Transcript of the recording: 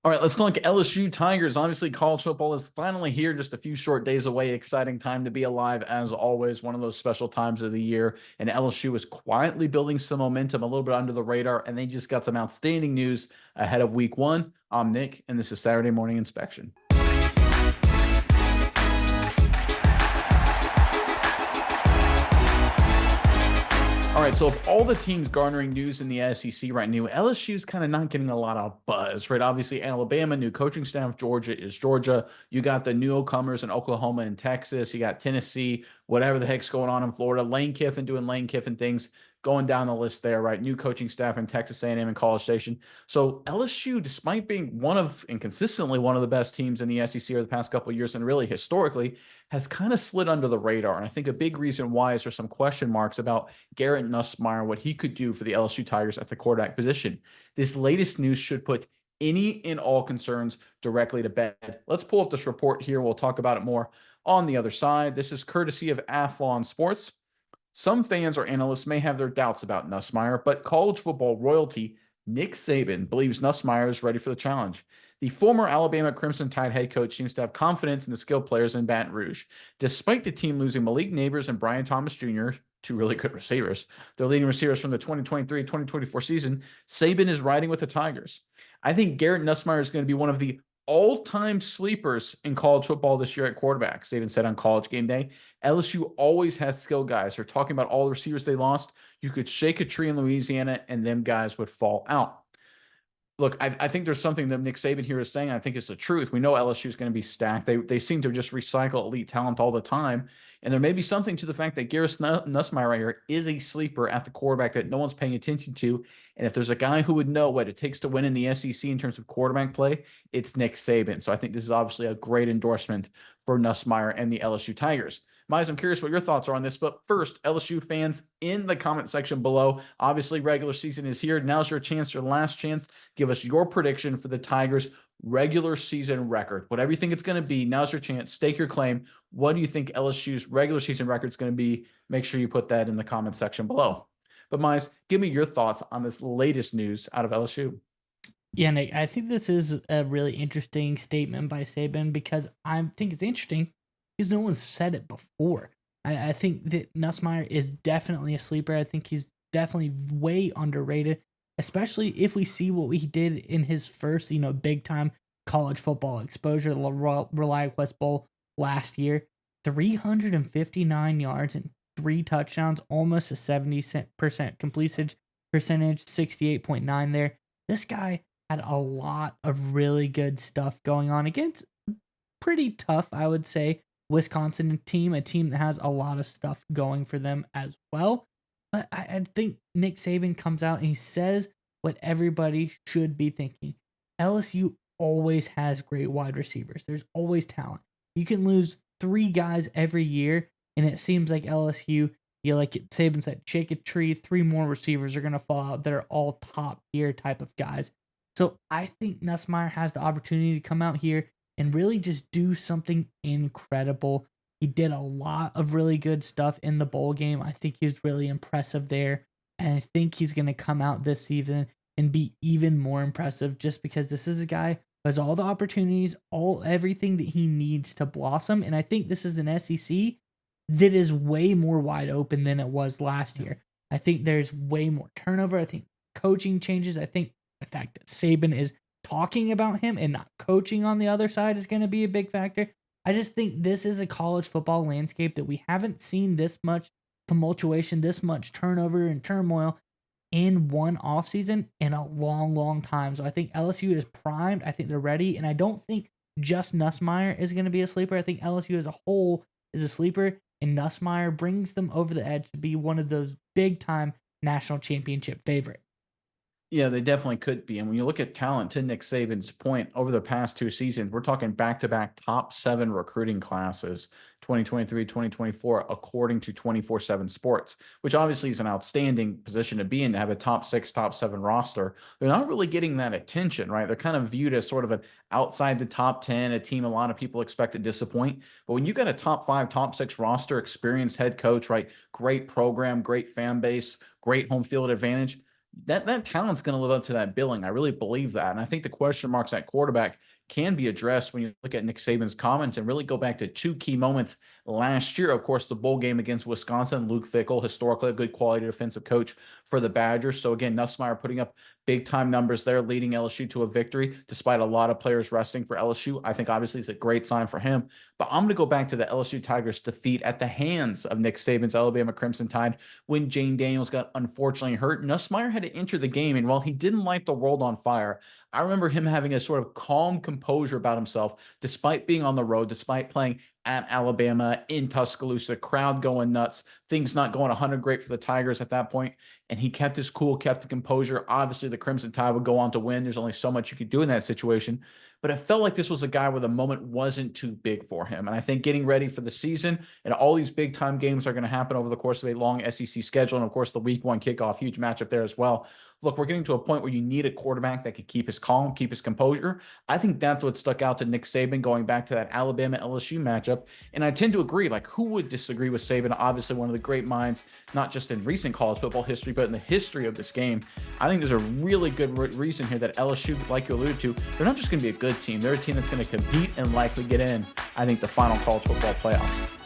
All right, let's look at LSU Tigers. Obviously, college football is finally here, just a few short days away. Exciting time to be alive, as always. One of those special times of the year. And LSU is quietly building some momentum, a little bit under the radar, and they just got some outstanding news ahead of week one. I'm Nick, and this is Saturday Morning Inspection. All right, so of all the teams garnering news in the SEC right now, LSU is kind of not getting a lot of buzz, right? Obviously, Alabama, new coaching staff, Georgia is Georgia. You got the newcomers in Oklahoma and Texas. You got Tennessee, whatever the heck's going on in Florida. Lane Kiffin doing Lane Kiffin things, going down the list there, right? New coaching staff in Texas A&M and College Station. So LSU, despite being one of and consistently one of the best teams in the SEC over the past couple of years, and really historically, has kind of slid under the radar. And I think a big reason why is there's some question marks about Garrett Nussmeier, what he could do for the LSU Tigers at the quarterback position. This latest news should put any and all concerns directly to bed. Let's pull up this report here. We'll talk about it more on the other side. This is courtesy of Athlon Sports. Some fans or analysts may have their doubts about Nussmeier, but college football royalty Nick Saban believes Nussmeier is ready for the challenge. The former Alabama Crimson Tide head coach seems to have confidence in the skilled players in Baton Rouge. Despite the team losing Malik Neighbors and Brian Thomas Jr., two really good receivers, their leading receivers from the 2023-2024 season, Saban is riding with the Tigers. I think Garrett Nussmeier is going to be one of the all-time sleepers in college football this year at quarterback. Saban said on College Game Day, LSU always has skill guys. They're talking about all the receivers they lost. You could shake a tree in Louisiana and them guys would fall out. Look, I think there's something that Nick Saban here is saying. I think it's the truth. We know LSU is going to be stacked. They seem to just recycle elite talent all the time. And there may be something to the fact that Garrett Nussmeier right here is a sleeper at the quarterback that no one's paying attention to. And if there's a guy who would know what it takes to win in the SEC in terms of quarterback play, it's Nick Saban. So I think this is obviously a great endorsement for Nussmeier and the LSU Tigers. Miles, I'm curious what your thoughts are on this. But first, LSU fans in the comment section below. Obviously, regular season is here. Now's your chance, your last chance. Give us your prediction for the Tigers' regular season record. Whatever you think it's going to be, now's your chance. Stake your claim. What do you think LSU's regular season record is going to be? Make sure you put that in the comment section below. But Miles, give me your thoughts on this latest news out of LSU. Yeah, Nick, I think this is a really interesting statement by Saban because I think it's interesting because no one's said it before. I think that Nussmeier is definitely a sleeper. I think he's definitely way underrated, especially if we see what he did in his first, big time college football exposure, the ReliaQuest Bowl last year. 359 yards and 3 touchdowns, almost a 70% completion percentage, 68.9 there. This guy had a lot of really good stuff going on against pretty tough, I would say, Wisconsin team, a team that has a lot of stuff going for them as well. But I think Nick Saban comes out and he says what everybody should be thinking. LSU always has great wide receivers. There's always talent. You can lose 3 guys every year, and it seems like LSU, like Saban said, shake a tree, 3 more receivers are going to fall out that are all top tier type of guys. So I think Nussmeier has the opportunity to come out here and really just do something incredible. He did a lot of really good stuff in the bowl game. I think he was really impressive there. And I think he's going to come out this season and be even more impressive just because this is a guy who has all the opportunities, everything that he needs to blossom. And I think this is an SEC that is way more wide open than it was last year. I think there's way more turnover. I think coaching changes. I think the fact that Saban is talking about him and not coaching on the other side is going to be a big factor. I just think this is a college football landscape that we haven't seen this much tumultuation, this much turnover and turmoil in one offseason in a long, long time. So I think LSU is primed. I think they're ready. And I don't think just Nussmeier is going to be a sleeper. I think LSU as a whole is a sleeper. And Nussmeier brings them over the edge to be one of those big-time national championship favorites. Yeah, they definitely could be. And when you look at talent, to Nick Saban's point, over the past 2 seasons, we're talking back-to-back top 7 recruiting classes, 2023, 2024, according to 24/7 Sports, which obviously is an outstanding position to be in, to have a top 6, top 7 roster. They're not really getting that attention, right? They're kind of viewed as sort of an outside the top 10, a team a lot of people expect to disappoint. But when you got a top 5, top 6 roster, experienced head coach, right? Great program, great fan base, great home field advantage. that talent's going to live up to that billing. I really believe that. And I think the question marks at quarterback can be addressed when you look at Nick Saban's comments and really go back to two key moments last year. Of course, the bowl game against Wisconsin, Luke Fickell, historically a good quality defensive coach for the Badgers. So again, Nussmeier putting up big time numbers there, leading LSU to a victory despite a lot of players resting for LSU. I think obviously it's a great sign for him. But I'm going to go back to the LSU Tigers defeat at the hands of Nick Saban's Alabama Crimson Tide when Jane Daniels got unfortunately hurt. Nussmeier had to enter the game, and while he didn't light the world on fire, I remember him having a sort of calm composure about himself, despite being on the road, despite playing at Alabama in Tuscaloosa, crowd going nuts, things not going 100 great for the Tigers at that point. And he kept his cool, kept the composure. Obviously, the Crimson Tide would go on to win. There's only so much you could do in that situation. But it felt like this was a guy where the moment wasn't too big for him. And I think getting ready for the season and all these big time games are going to happen over the course of a long SEC schedule. And of course, the week one kickoff, huge matchup there as well. Look, we're getting to a point where you need a quarterback that could keep his calm, keep his composure. I think that's what stuck out to Nick Saban going back to that Alabama LSU matchup. And I tend to agree. Like, who would disagree with Saban? Obviously, one of the great minds, not just in recent college football history, but in the history of this game. I think there's a really good reason here that LSU, like you alluded to, they're not just going to be a good team. They're a team that's going to compete and likely get in, I think, the final college football playoff.